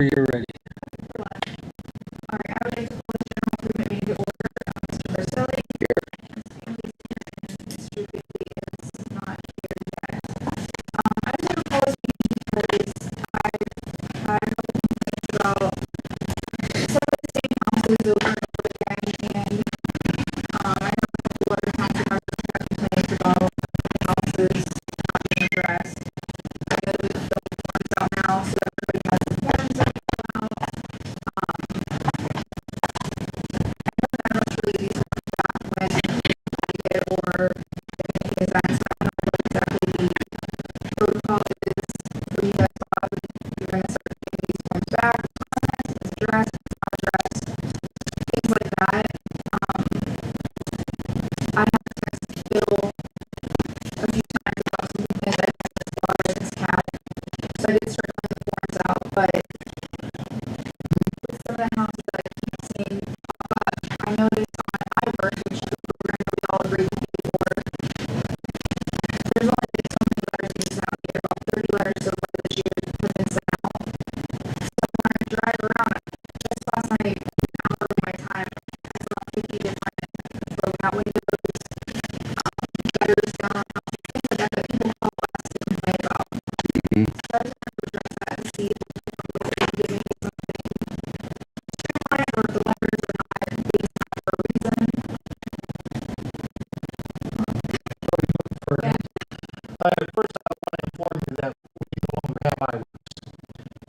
Whenever you're ready. All right, I would like to call the general improvement meeting to order. Mr. Verselli. Here. Mr. Bigby is not here yet. I just want to call this meeting because I have a complaint about some of the city councils over and over again, and I know a couple other council members have complaints about houses not being addressed. I know that the forms out now, so everybody has the forms that come out. I don't really use that when needed or if anything is done, so I don't know what exactly the protocol is for you guys. You're going to start getting these forms back, it's addressed, it's not addressed, things like that. I have texted Bill a few times about some complaints I had with this dog and this cat, so I did start filling the forms out, but with some of the houses that I keep seeing pop up, I noticed on iWork, which is the program that we all agree to pay for, there's only been so many letters being sent out. We get about 30 letters so far this year that have been sent out. So when I drive around, just last night, an hour of my time, I saw 50 different broken out windows, letters down, things like that that people call us to complain about. So I just wanted to address that and see if maybe something streamlined or if the letters are not being sent for a reason. Yeah. First, I want to inform you that we no longer have iWorks.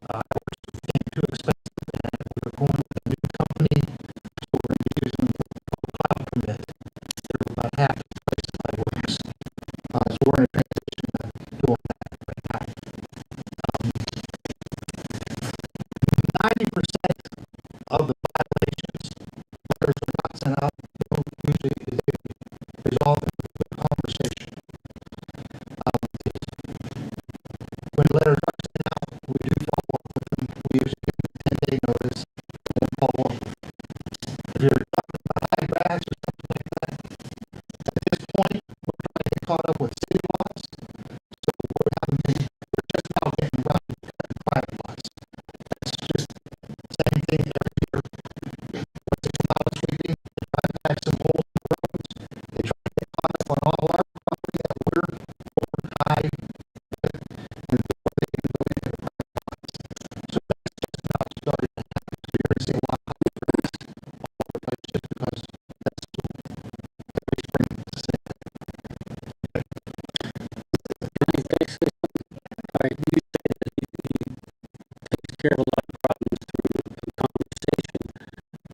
iWorks became too expensive, and we're going with a new company, so we're going to be using cloud commit. They're about half the price of iWorks. So we're in a transition to doing that right now. 90% of the violations, letters are not sent out. Usually they resolve it with a conversation. When letters are sent out, we do follow up with them. We usually give them a 10-day notice. We'll follow up. If you're talking about high grass or something like that, at this point, we're trying to get caught up with city laws. So we're just now getting around to cutting private lots. That's just the same thing every year. Once they come out of sweeping, they try to patch some holes in the roads. They try to get caught up on all our property that we're over high with, and before they can go into the private lots. So that's just now starting to happen. So you're going to see a lot of high grass all over the place just because that's every spring the same thing. All right, you say that he takes care of a lot of problems through conversation,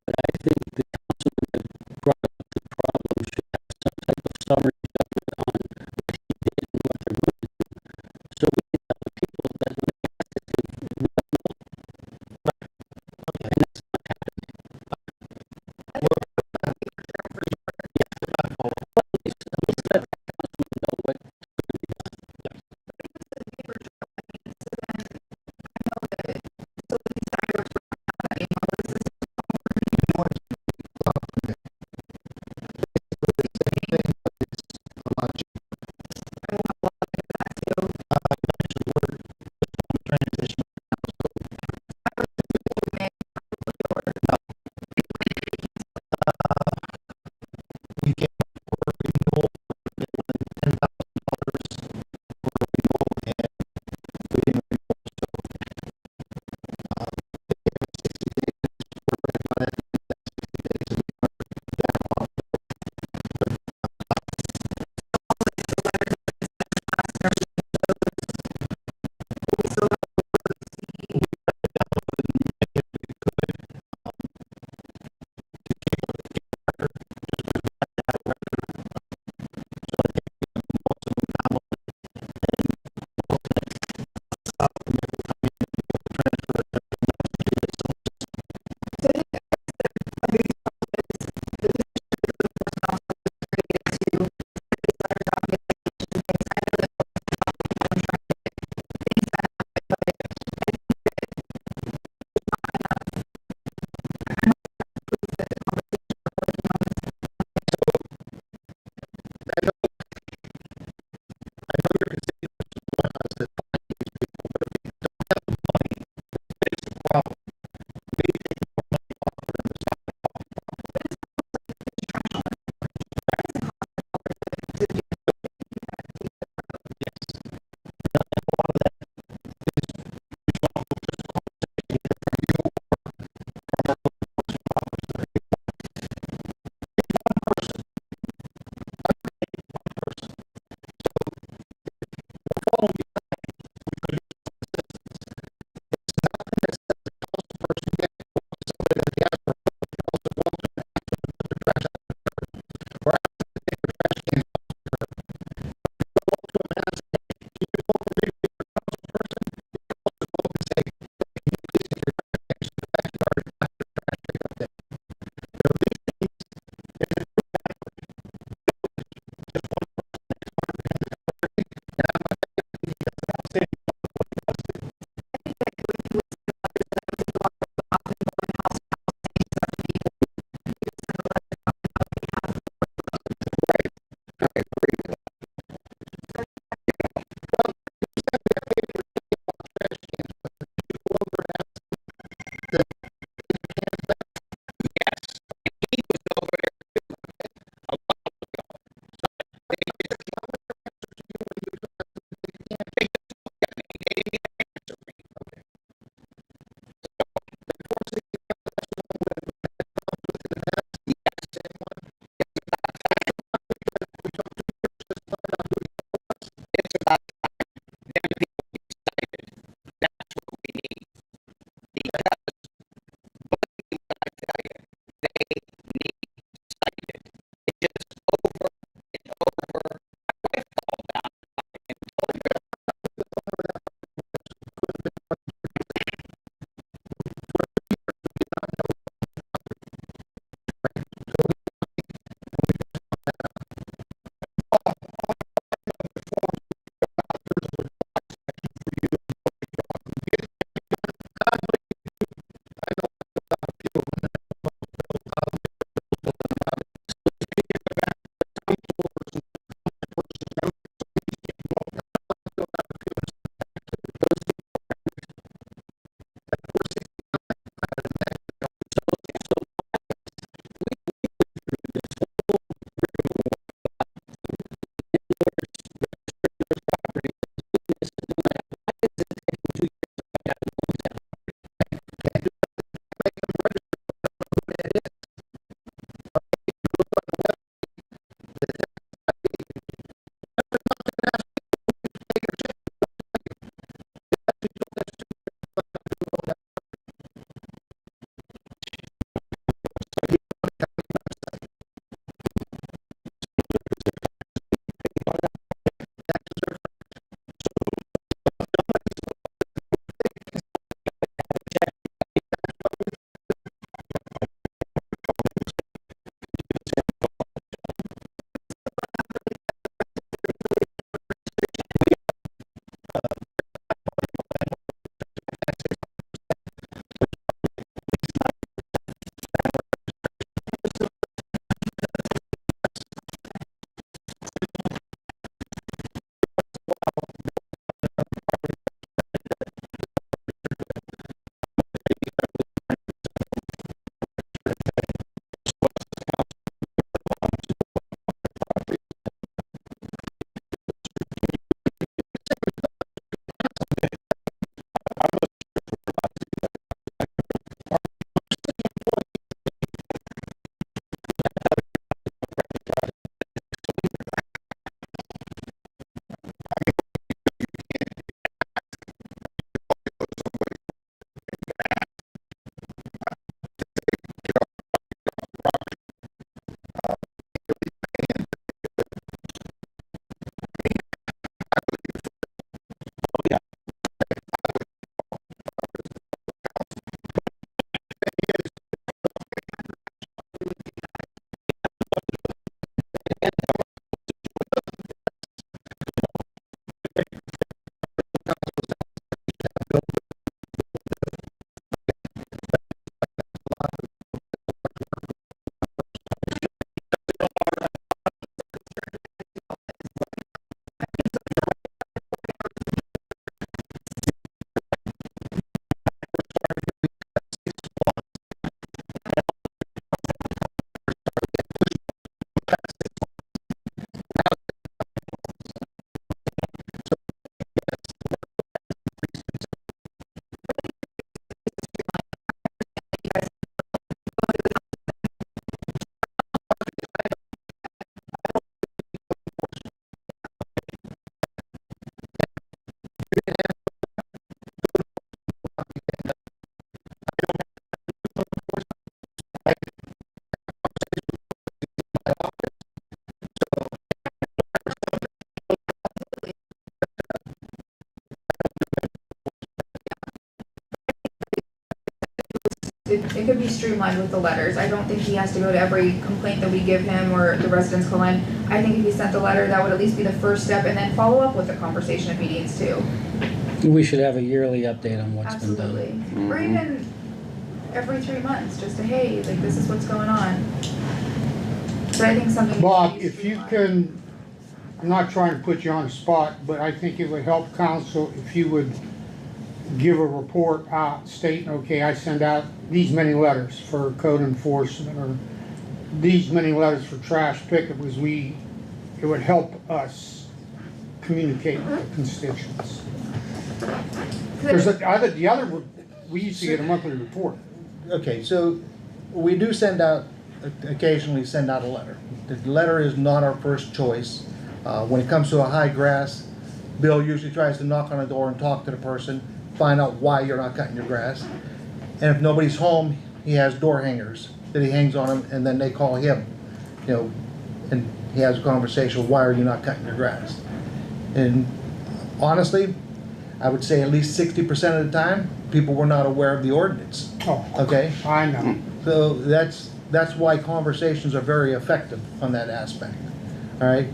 but I think the councilman that brought up the problem should have some type of summary judgment on what he did and what they're going to do. So we can tell the people that when they ask us, we don't know. And that's not happening. At least let the councilman know what's going to be done. then people get cited. That's what we need. Because, believe me when I tell you, they need cited. It just over and over. My wife called down and told me, it could be streamlined with the letters. I don't think he has to go to every complaint that we give him or the residents call in. I think if he sent the letter, that would at least be the first step, and then follow up with the conversation if he needs to. We should have a yearly update on what's been done. Absolutely. Or even every 3 months, just a, hey, like, this is what's going on. But I think something. Bob, if you can, I'm not trying to put you on the spot, but I think it would help council if you would give a report out stating, okay, I send out these many letters for code enforcement, or these many letters for trash pickup, because it would help us communicate with the constituents. There's the other, we used to get a monthly report. Okay, so we do occasionally send out a letter. The letter is not our first choice. When it comes to a high grass, Bill usually tries to knock on the door and talk to the person, find out why you're not cutting your grass. And if nobody's home, he has door hangers that he hangs on them, and then they call him, you know, and he has a conversation, why are you not cutting your grass? And honestly, I would say at least 60% of the time, people were not aware of the ordinance, Oh, okay? I know. So that's why conversations are very effective on that aspect, all right?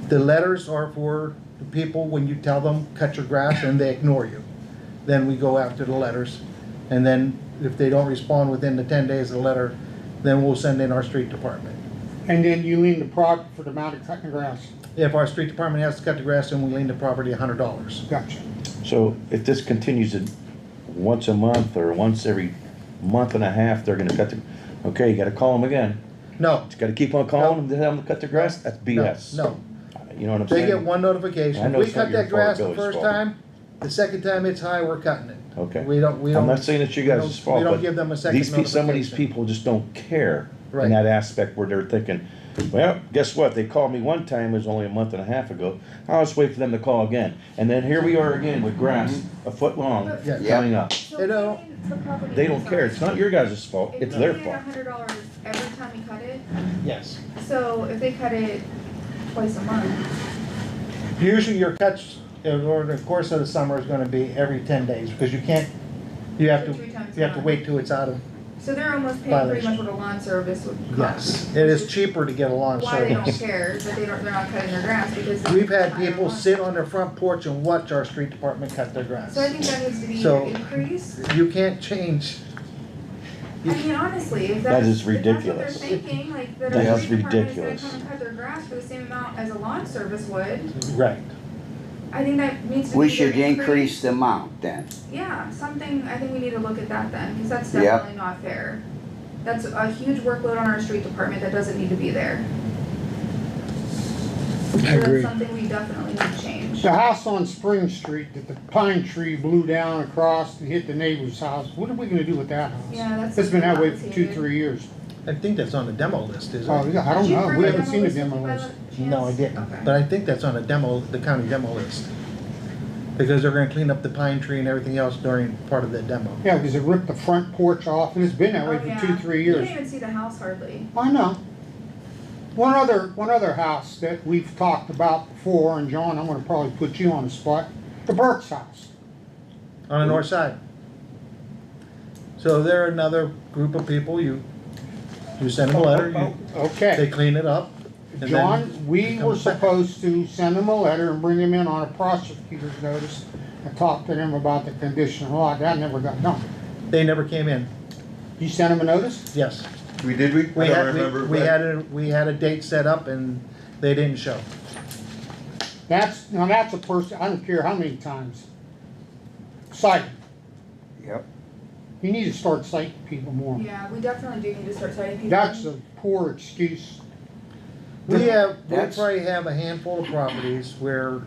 The letters are for the people when you tell them, cut your grass, and they ignore you. Then we go after the letters, and then if they don't respond within the 10 days of the letter, then we'll send in our street department. And then you lean the property for the amount of cutting grass. If our street department has to cut the grass, then we lien the property $100. Gotcha. So if this continues to once a month or once every month and a half, they're gonna cut the, okay, you gotta call them again. No, You gotta keep on calling them to tell them to cut their grass? That's BS. no. You know what I'm They saying? get one I notification. know If we it's not cut your that grass the fault, Billy's first fault. time, the second time it's high, we're cutting it. Okay. We don't. I'm not saying it's you guys' we fault, don't but give them a second some of these notification. people just don't care Right. in that aspect where they're thinking, well, guess what? They called me one time, it was only a month and a half ago. I'll just wait for them to call again. And then here we are again with grass a foot long Yeah. coming up. So You know, the property They don't care. owners It's not your guys' fault. If It's they their pay fault. $100 every time you cut it, Yes. so if they cut it twice a month, Usually your cuts over the course of the summer is gonna be every 10 days, because you can't, you have So to, 3 times you have to a wait month. till it's out of, so they're almost paying pretty Violation. much what a lawn service would cost. yes. It is cheaper to get a lawn Why they don't service. care that they're not cutting their grass because. We've had I don't people know. sit on their front porch and watch our street department cut their grass. So I think that needs to be So- increased. You can't change. I mean, honestly, if That that's, is if that's what ridiculous. they're thinking, like, that That our is street department is gonna ridiculous. come and cut their grass for the same amount as a lawn service would, Right. I think that needs to be. We should either increase the amount then. Yeah, something, I think we need to look at that then, because that's Yep. definitely not fair. That's a huge workload on our street department that doesn't need to be there. I So agree. that's something we definitely need to change. The house on Spring Street that the pine tree blew down across and hit the neighbor's house, what are we gonna do with that house? Yeah, that's. It's been that way for 2, complicated. 3 years. I think that's on the demo list, isn't Oh, it? yeah, I don't Did you know, bring we the haven't seen the list demo by list. the No, I chance? didn't, Okay. but I think that's on the county demo list. Because they're gonna clean up the pine tree and everything else during part of the demo. Yeah, because it ripped the front porch off, and it's been that way Oh, for yeah. 2, 3 You years. can't even see the house hardly. I know. One other house that we've talked about before, and John, I'm gonna probably put you on the spot, the Burke's house. On the north side. So they're another group of people, you send them a letter, they Okay, clean it up. and then John, it we were comes back. supposed to send them a letter and bring them in on a prosecutor's notice and talk to them about the condition of law. That never got done. They never came in, You sent them a notice? yes. We did, I We don't had, remember. we but- we had a date set up and they didn't show. That's a person, I don't care how many times. Cite 'em. Yep. You need to start citing people more. Yeah, we definitely do need to start citing people. That's a poor excuse. We That's- probably have a handful of properties where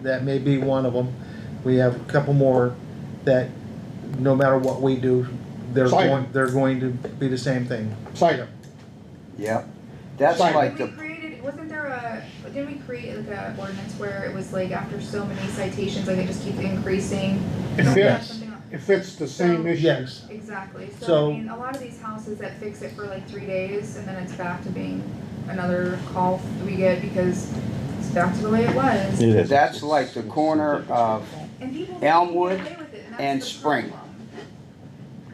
that may be one of them. We have a couple more that no matter what we do, Cite 'em. they're going to be the same thing. Cite them. Yep. That's Sorry. like We the, created, wasn't there didn't we create like a ordinance where it was like after so many citations, like it just keeps increasing? If Don't we have it's, something on- if it's the same So- issue. Yes, Exactly, so So- I mean, a lot of these houses that fix it for like 3 days and then it's back to being another call we get because it's back to the way it was. It is. that's like the corner of, And people Elmwood get away with it, and and that's the Spring. problem.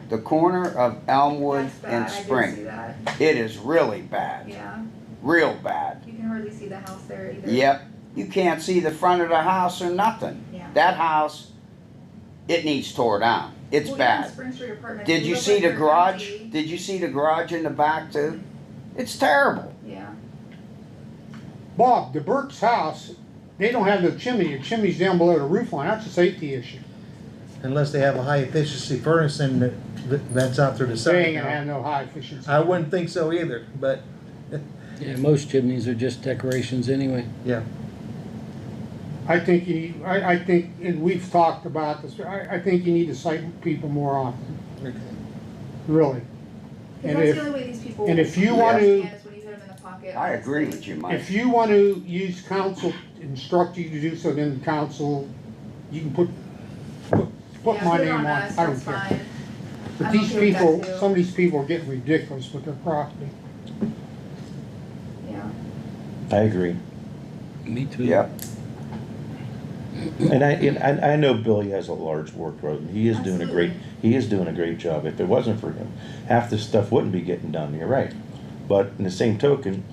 the corner of Elmwood That's bad, and I did see Spring. that, It is really bad, yeah, real bad. you can hardly see the house there either. Yep. You can't see the front of the house or nothing. Yeah. That house, it needs tore down. It's Well, even bad. Spring Street Apartments, Did they you look see like the they're garage? empty. Did you see the garage in the back too? It's terrible. Yeah, Bob, the Burke's house, they don't have no chimney. The chimney's down below the roof line. That's a safety issue. unless they have a high efficiency furnace and that vents out through the They side. ain't gonna have no high efficiency. I wouldn't think so either, but, Yeah, most chimneys are just decorations anyway. yeah. I think you need, I think, and we've talked about this, I think you need to cite people more often, really. because And that's if- the only way these people. and if you will want to- understand is when you hit them in the pocket pocket. I agree honestly. with you, Mike. If you want to use council, instruct you to do so, then the council, you can put Yeah, my put it name on, us, I don't that's care. fine. But I'm these okay with that people, too. some of these people are getting ridiculous with their property. Yeah. I agree. Me too. Yep, And I know Billy has a large workload, and he is doing a great, job. If it wasn't for him, half this stuff wouldn't be getting done, you're right. But in the same token,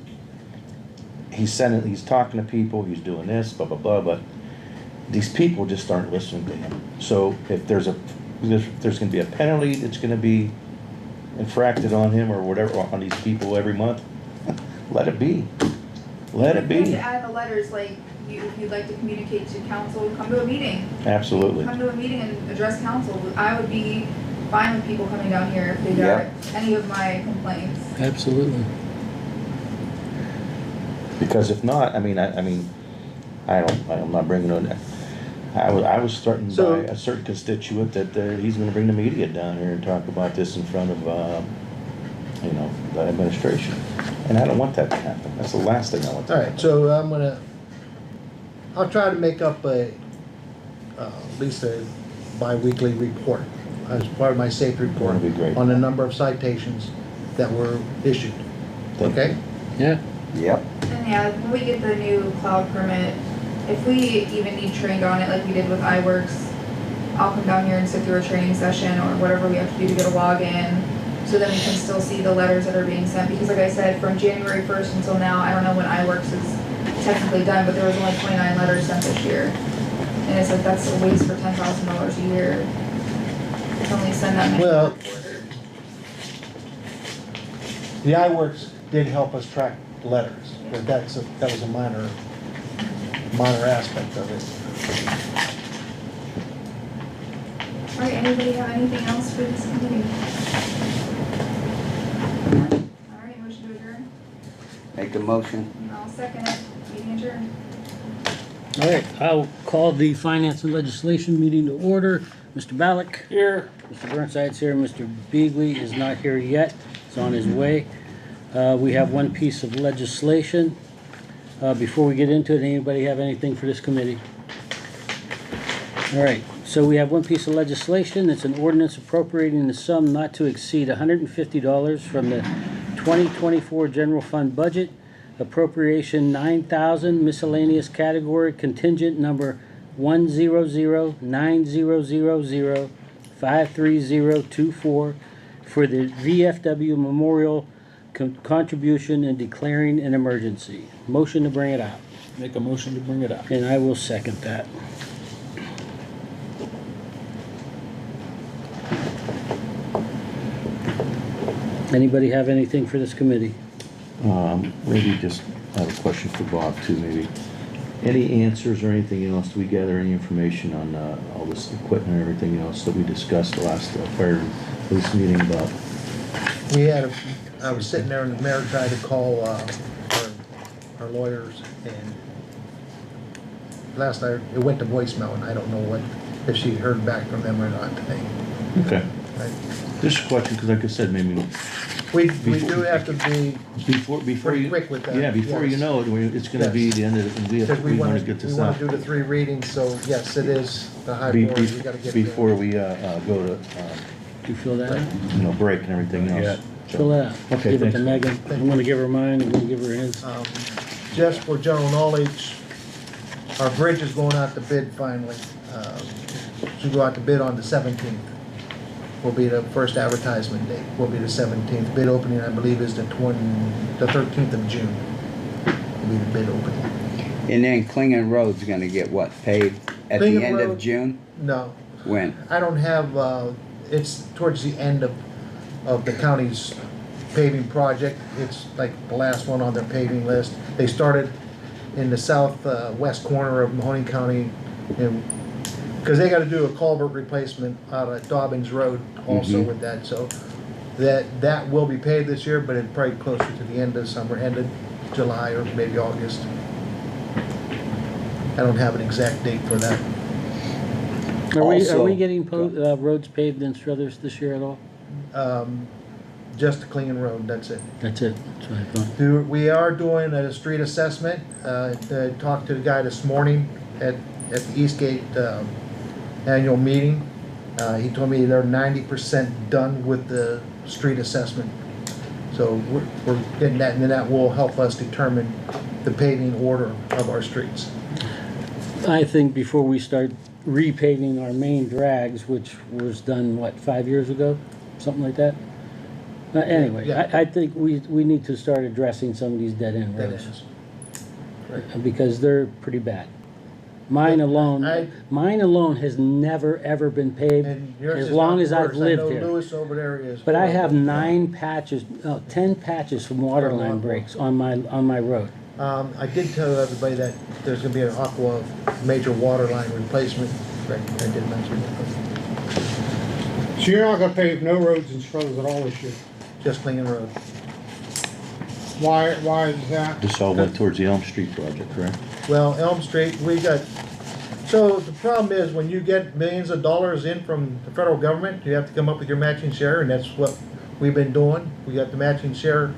he's talking to people, he's doing this, blah, blah, blah, but these people just aren't listening to him. So if there's gonna be a penalty that's gonna be infracted on him or whatever, on these people every month, let it be. Let it You have be. to add the letters, like, if you'd like to communicate to council, come to a meeting. Absolutely. Come to a meeting and address council. I would be fine with people coming down here if they Yeah. got any of my complaints. Absolutely. Because if not, I'm not bringing on that. I was threatened So- by a certain constituent that he's gonna bring the media down here and talk about this in front of, the administration. And I don't want that to happen. That's the last thing I want to happen. Alright, so I'll try to make up at least a bi-weekly report as part of my safety report. That'd be great. On the number of citations that were issued, Thank you. okay? Yeah. yep. And yeah, when we get the new cloud permit, if we even need trained on it like we did with iWorks, I'll come down here and sit through a training session or whatever we have to do to get a login, so then we can still see the letters that are being sent, because like I said, from January 1st until now, I don't know when iWorks is technically done, but there was only 29 letters sent this year. And it's like, that's a waste for $10,000 a year. To only send that many. Well- per quarter. The iWorks did help us track letters, but that was a minor aspect of it. All right, anybody have anything else for this committee? All right, motion to adjourn, Make a motion. and I'll second it, meeting adjourned. All right, I'll call the Finance and Legislation meeting to order. Mr. Ballack? Here. Mr. Burnside's here. Mr. Beagley is not here yet. He's on his way. We have one piece of legislation. Before we get into it, anybody have anything for this committee? All right, so we have one piece of legislation. It's an ordinance appropriating the sum not to exceed $150 from the 2024 general fund budget, appropriation 9,000, miscellaneous category contingent number 1009000533024 for the VFW Memorial contribution and declaring an emergency. Motion to bring it out. Make a motion to bring it up. And I will second that. Anybody have anything for this committee? Maybe just have a question for Bob too, maybe. Any answers or anything else? Do we gather any information on all this equipment and everything else that we discussed the last fire and police meeting about? I was sitting there and the mayor tried to call our lawyers, and last night it went to voicemail, and I don't know if she heard back from them or not today. Okay. Right? Just a question, because like I said, maybe We do have to be, before pretty you, quick with that, yeah, before you yes. know it, it's gonna be Yes. the end of the, because we wanna get this out. do the 3 readings, so yes, it is the high Be- board, be- we gotta get it Before done. we, go to, Do you fill that out? break and everything else. Yeah. Fill that out. Okay, Give it to thanks. Megan. I'm gonna give her mine, I'm gonna give her his. Just for general knowledge, our bridge is going out to bid finally. Should go out to bid on the 17th. Will be the first advertisement date, will be the 17th. Bid opening, I believe, is the 13th of June. Will be the bid opening. And then Klingon Road's gonna get what, paid at the Klingon end of Road- June? No, When? I don't have, it's towards the end of the county's paving project. It's like the last one on their paving list. They started in the southwest corner of Mahoning County, and because they gotta do a culvert replacement out of Dobbins Road also Mhm. with that, so that will be paid this year, but it's probably closer to the end of summer, end of July or maybe August. I don't have an exact date for that. Are we, are we Also- getting roads paved in Struthers this year at all? Um, 'Cause just to clean the road, that's it. That's it. That's what I thought. We are doing a street assessment. I talked to the guy this morning at the Eastgate annual meeting. He told me they're 90% done with the street assessment. So we're getting that, and then that will help us determine the paving order of our streets. I think before we start repaving our main drags, which was done, what, 5 years ago? Something like that? Anyway, Yeah. I think we need to start addressing some of these dead-end That roads. is. Because they're pretty bad. Mine alone has never, ever been paved And yours as is long not as I've worse. lived I know here. Lewis over there is. But I have horrible. 9 patches, no, 10 patches from water From line aqua. breaks on my road. I did tell everybody that there's gonna be an aqua major water line replacement. I did mention that. So you're not gonna pave no roads in Struthers at all this year? Just cleaning the road. Why is that? This all went towards the Elm Street project, correct? Well, Elm Street, so the problem is when you get millions of dollars in from the federal government, you have to come up with your matching share, and that's what we've been doing. We got the matching share,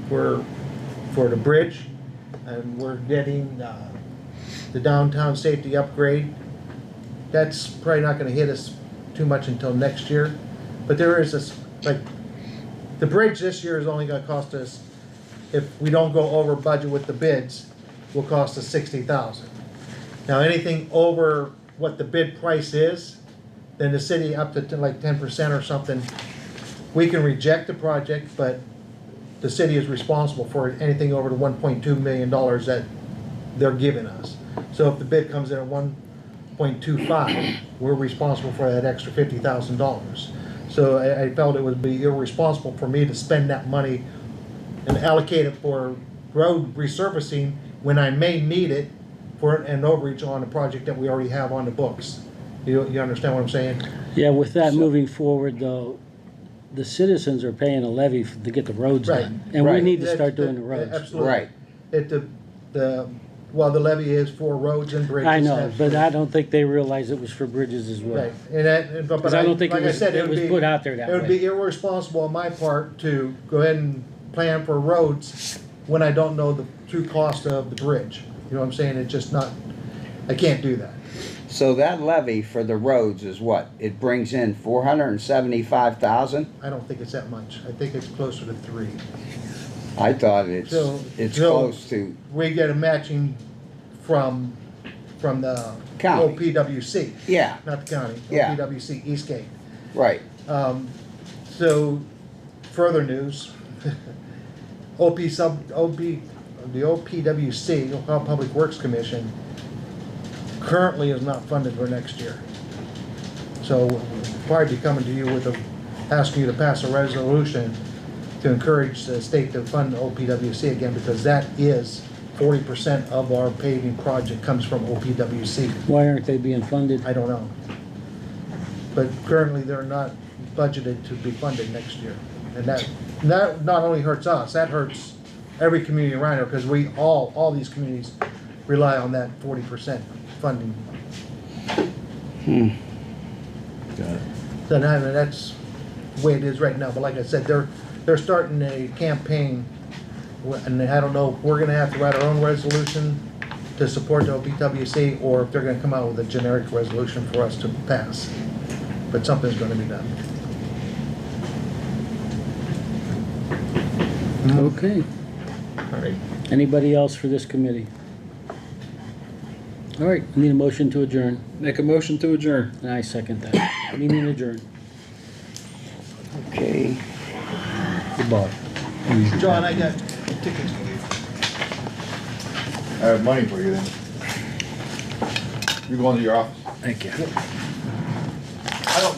for the bridge, and we're getting, the downtown safety upgrade. That's probably not gonna hit us too much until next year, but there is this, like, the bridge this year is only gonna cost us, if we don't go over budget with the bids, will cost us $60,000. Now, anything over what the bid price is, then the city up to like 10% or something, we can reject the project, but the city is responsible for anything over the $1.2 million that they're giving us. So if the bid comes in at 1.25, we're responsible for that extra $50,000. So I felt it would be irresponsible for me to spend that money and allocate it for road resurfacing when I may need it for an overreach on a project that we already have on the books. You understand what I'm saying? Yeah, with that So- moving forward though, the citizens are paying a levy to get the roads Right. done. And we Right. need to start doing the roads. Absolutely. Right. Well, the levy is for roads and bridges. I know, but absolutely. I don't think they realized it was for bridges as well. Right, and that, but 'Cause I don't think like it I was, said, it was would be- put out there that It would way. be irresponsible on my part to go ahead and plan for roads when I don't know the true cost of the bridge. You know what I'm saying? It's just not, I can't do that. So that levy for the roads is what? It brings in 475,000? I don't think it's that much. I think it's closer to 3. I thought it's So- close to, We get a matching from the County. OPWC, yeah, not the county, Yeah. OPWC Eastgate. right. So, further news, the OPWC, Ohio Public Works Commission, currently is not funded for next year. So we'll probably be coming to you with asking you to pass a resolution to encourage the state to fund OPWC again, because that is 40% of our paving project comes from OPWC. Why aren't they being funded? I don't know. But currently, they're not budgeted to be funded next year. And that not only hurts us, that hurts every community around here, because all these communities rely on that 40% funding. Got it. So now, that's the way it is right now, but like I said, they're starting a campaign, and I don't know if we're gonna have to write our own resolution to support the OPWC, or if they're gonna come out with a generic resolution for us to pass. But something's gonna be done. Okay. All right. Anybody else for this committee? All right, I need a motion to adjourn, Make a motion to adjourn. and I second that. Meeting adjourned. Okay. Goodbye. John, I got tickets for you. I have money for you then. You go into your office. Thank you. I don't